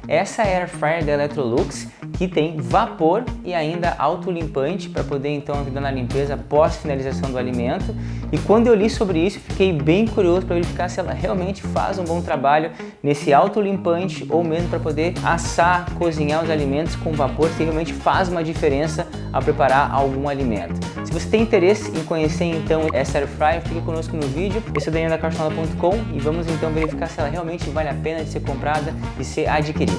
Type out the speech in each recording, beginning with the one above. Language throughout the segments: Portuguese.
essa Air Fryer da Electrolux, que tem vapor e ainda autolimpante para poder então ajudar na limpeza pós finalização do alimento. E quando eu li sobre isso, fiquei bem curioso para verificar se ela realmente faz um bom trabalho nesse autolimpante ou mesmo para poder assar, cozinhar os alimentos com vapor, se realmente faz uma diferença ao preparar algum alimento. Se você tem interesse em conhecer então essa Air Fryer, fique conosco no vídeo. Esse é o Daniel da Caixonada.com e vamos então verificar se ela realmente vale a pena de ser comprada e ser adquirida.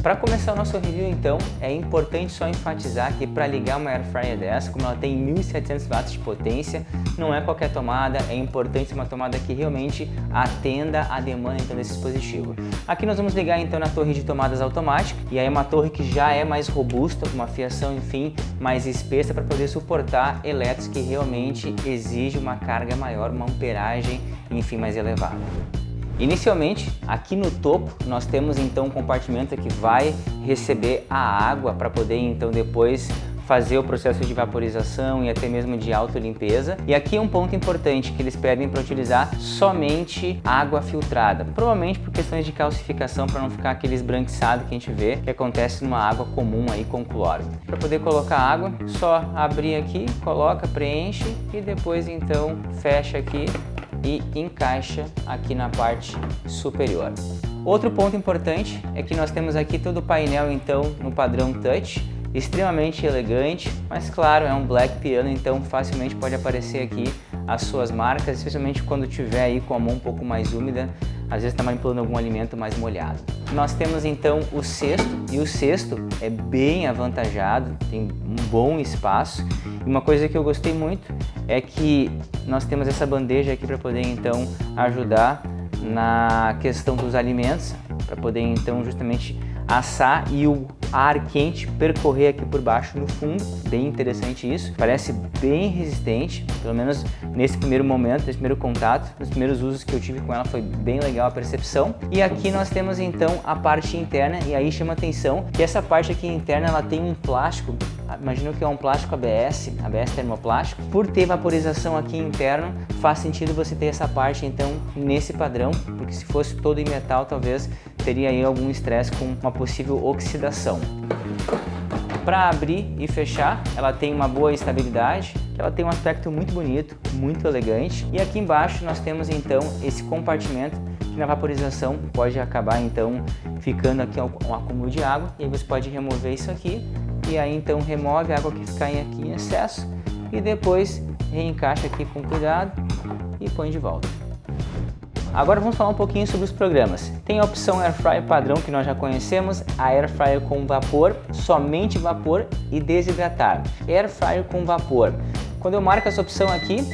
Para começar o nosso review então, é importante só enfatizar que para ligar uma Air Fryer dessa, como ela tem 1700 watts de potência, não é qualquer tomada, é importante ser uma tomada que realmente atenda a demanda então desse dispositivo. Aqui nós vamos ligar então na torre de tomadas automática, e aí é uma torre que já é mais robusta, com uma fiação enfim mais espessa para poder suportar elétricos que realmente exigem uma carga maior, uma amperagem enfim mais elevada. Inicialmente, aqui no topo, nós temos então um compartimento que vai receber a água para poder então depois fazer o processo de vaporização e até mesmo de autolimpeza. E aqui é um ponto importante que eles pedem para utilizar somente água filtrada, provavelmente por questões de calcificação, para não ficar aquele esbranquiçado que a gente vê que acontece numa água comum aí com cloro. Para poder colocar água, só abrir aqui, coloca, preenche e depois então fecha aqui e encaixa aqui na parte superior. Outro ponto importante é que nós temos aqui todo o painel então no padrão touch, extremamente elegante, mas claro, é um black piano, então facilmente pode aparecer aqui as suas marcas, especialmente quando tiver aí com a mão um pouco mais úmida, às vezes está manipulando algum alimento mais molhado. Nós temos então o cesto, e o cesto é bem avantajado, tem um bom espaço. E uma coisa que eu gostei muito é que nós temos essa bandeja aqui para poder então ajudar na questão dos alimentos, para poder então justamente assar e o ar quente percorrer aqui por baixo no fundo. Bem interessante isso, parece bem resistente, pelo menos nesse primeiro momento, nesse primeiro contato, nos primeiros usos que eu tive com ela foi bem legal a percepção. E aqui nós temos então a parte interna, e aí chama atenção que essa parte aqui interna ela tem um plástico, imagino que é um plástico ABS termoplástico. Por ter vaporização aqui interno, faz sentido você ter essa parte então nesse padrão, porque se fosse todo em metal talvez teria aí algum estresse com uma possível oxidação. Para abrir e fechar, ela tem uma boa estabilidade, ela tem um aspecto muito bonito, muito elegante. E aqui embaixo nós temos então esse compartimento que na vaporização pode acabar então ficando aqui um acúmulo de água, e aí você pode remover isso aqui, e aí então remove a água que ficar aqui em excesso e depois reencaixa aqui com cuidado e põe de volta. Agora vamos falar um pouquinho sobre os programas. Tem a opção Air Fryer padrão que nós já conhecemos, a Air Fryer com vapor, somente vapor e desidratar. Air Fryer com vapor. Quando eu marco essa opção aqui,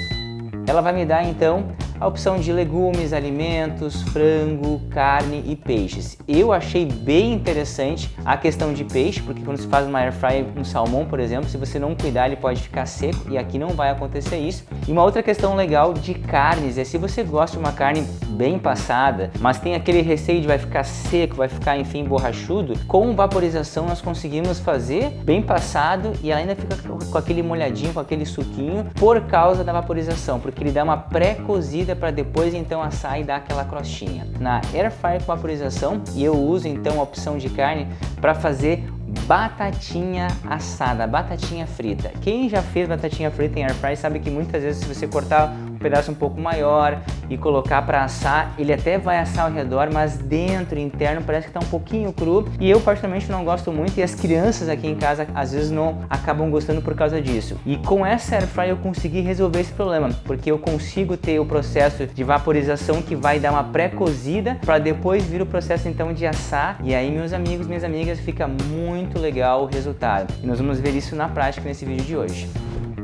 ela vai me dar então a opção de legumes, alimentos, frango, carne e peixes. Eu achei bem interessante a questão de peixe, porque quando se faz uma air fryer com salmão, por exemplo, se você não cuidar ele pode ficar seco, e aqui não vai acontecer isso. E uma outra questão legal de carnes é se você gosta de uma carne bem passada, mas tem aquele receio de vai ficar seco, vai ficar enfim borrachudo, com vaporização nós conseguimos fazer bem passado e ela ainda fica com aquele molhadinho, com aquele suquinho, por causa da vaporização, porque ele dá uma pré-cozida para depois então assar e dar aquela crostinha. Na Air Fryer com vaporização, e eu uso então a opção de carne para fazer batatinha assada, batatinha frita. Quem já fez batatinha frita em Air Fryer sabe que muitas vezes se você cortar um pedaço um pouco maior e colocar para assar, ele até vai assar ao redor, mas dentro, interno, parece que está um pouquinho cru, e eu particularmente não gosto muito, e as crianças aqui em casa às vezes não acabam gostando por causa disso. E com essa Air Fryer eu consegui resolver esse problema, porque eu consigo ter o processo de vaporização que vai dar uma pré-cozida para depois vir o processo então de assar, e aí meus amigos, minhas amigas, fica muito legal o resultado. E nós vamos ver isso na prática nesse vídeo de hoje.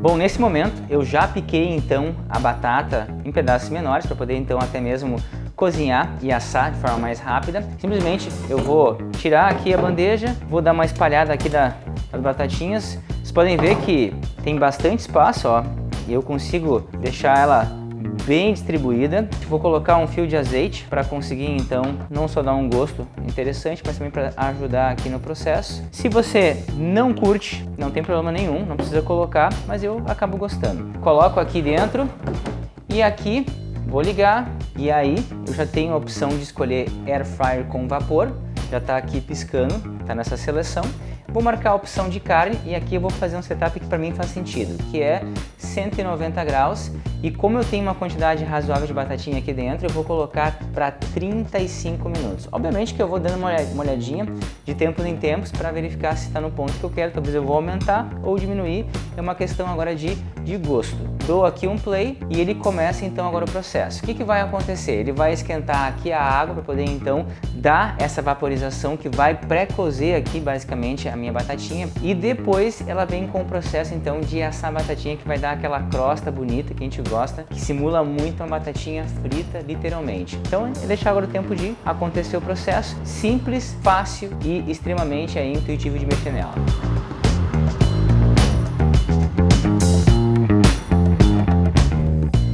Bom, nesse momento eu já piquei então a batata em pedaços menores para poder então até mesmo cozinhar e assar de forma mais rápida. Simplesmente eu vou tirar aqui a bandeja, vou dar uma espalhada aqui das batatinhas. Vocês podem ver que tem bastante espaço, ó, e eu consigo deixar ela bem distribuída. Vou colocar um fio de azeite para conseguir então não só dar um gosto interessante, mas também para ajudar aqui no processo. Se você não curte, não tem problema nenhum, não precisa colocar, mas eu acabo gostando. Coloco aqui dentro E aqui vou ligar e aí eu já tenho a opção de escolher Air Fryer com vapor, já está aqui piscando, está nessa seleção. Vou marcar a opção de carne e aqui eu vou fazer um setup que para mim faz sentido, que é 190 graus. E como eu tenho uma quantidade razoável de batatinha aqui dentro, eu vou colocar para 35 minutos. Obviamente que eu vou dando uma olhadinha de tempos em tempos para verificar se está no ponto que eu quero. Talvez eu vou aumentar ou diminuir, é uma questão agora de gosto. Dou aqui um play e ele começa então agora o processo. O que vai acontecer? Ele vai esquentar aqui a água para poder então dar essa vaporização que vai pré-cozer aqui basicamente a minha batatinha, e depois ela vem com o processo então de assar a batatinha, que vai dar aquela crosta bonita que a gente gosta, que simula muito uma batatinha frita literalmente. Então é deixar agora o tempo de acontecer o processo, simples, fácil e extremamente intuitivo de mexer nela.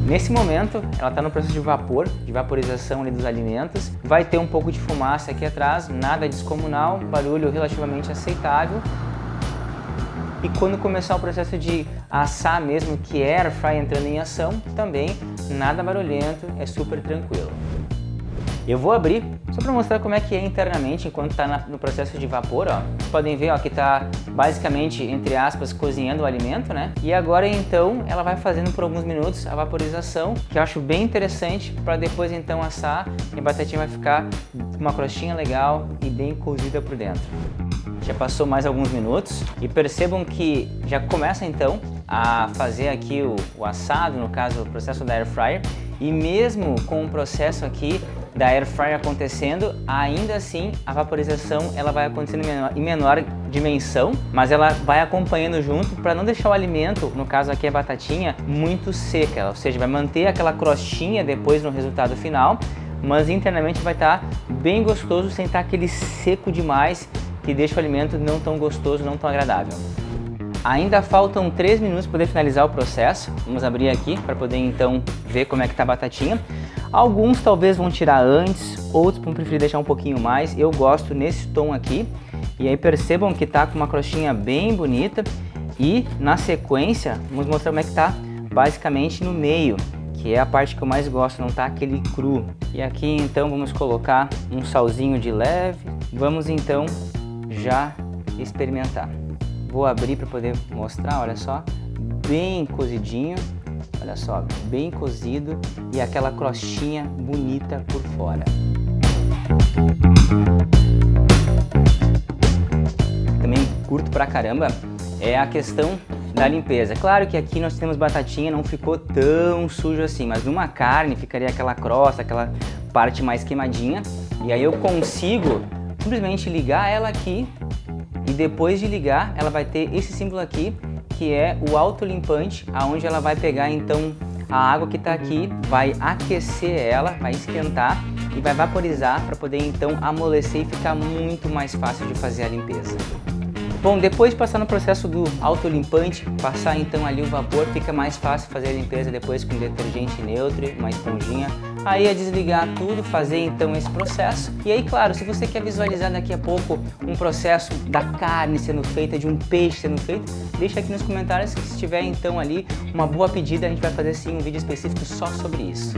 Nesse momento, ela está no processo de vapor, de vaporização ali dos alimentos. Vai ter um pouco de fumaça aqui atrás, nada descomunal, barulho relativamente aceitável. E quando começar o processo de assar mesmo, que é Air Fry entrando em ação, também nada barulhento, é super tranquilo. Eu vou abrir só para mostrar como é que é internamente enquanto está no processo de vapor, ó. Vocês podem ver, ó, que está basicamente, entre aspas, cozinhando o alimento, né? E agora então ela vai fazendo por alguns minutos a vaporização, que eu acho bem interessante, para depois então assar e a batatinha vai ficar com uma crostinha legal e bem cozida por dentro. Já passou mais alguns minutos e percebam que já começa então a fazer aqui o assado, no caso o processo da Air Fryer, e mesmo com o processo aqui da Air Fryer acontecendo, ainda assim a vaporização ela vai acontecendo em menor dimensão, mas ela vai acompanhando junto para não deixar o alimento, no caso aqui a batatinha, muito seca, ou seja, vai manter aquela crostinha depois no resultado final, mas internamente vai estar bem gostoso sem estar aquele seco demais que deixa o alimento não tão gostoso, não tão agradável. Ainda faltam 3 minutos para poder finalizar o processo. Vamos abrir aqui para poder então ver como é que tá a batatinha. Alguns talvez vão tirar antes, outros vão preferir deixar um pouquinho mais. Eu gosto nesse tom aqui. E aí percebam que tá com uma crostinha bem bonita. E na sequência, vamos mostrar como é que tá basicamente no meio, que é a parte que eu mais gosto, não tá aquele cru. E aqui então vamos colocar um salzinho de leve. Vamos então já experimentar. Vou abrir para poder mostrar, olha só, bem cozidinho, olha só, bem cozido e aquela crostinha bonita por fora. Também curto pra caramba é a questão da limpeza. Claro que aqui nós temos batatinha, não ficou tão sujo assim, mas numa carne ficaria aquela crosta, aquela parte mais queimadinha, e aí eu consigo simplesmente ligar ela aqui. E depois de ligar, ela vai ter esse símbolo aqui, que é o autolimpante, aonde ela vai pegar então a água que está aqui, vai aquecer ela, vai esquentar e vai vaporizar para poder então amolecer e ficar muito mais fácil de fazer a limpeza. Bom, depois de passar no processo do autolimpante, passar então ali o vapor, fica mais fácil fazer a limpeza depois com detergente neutro, uma esponjinha. Aí é desligar tudo, fazer então esse processo. E aí, claro, se você quer visualizar daqui a pouco um processo da carne sendo feita, de um peixe sendo feito, deixa aqui nos comentários que se tiver então ali uma boa pedida, a gente vai fazer sim um vídeo específico só sobre isso.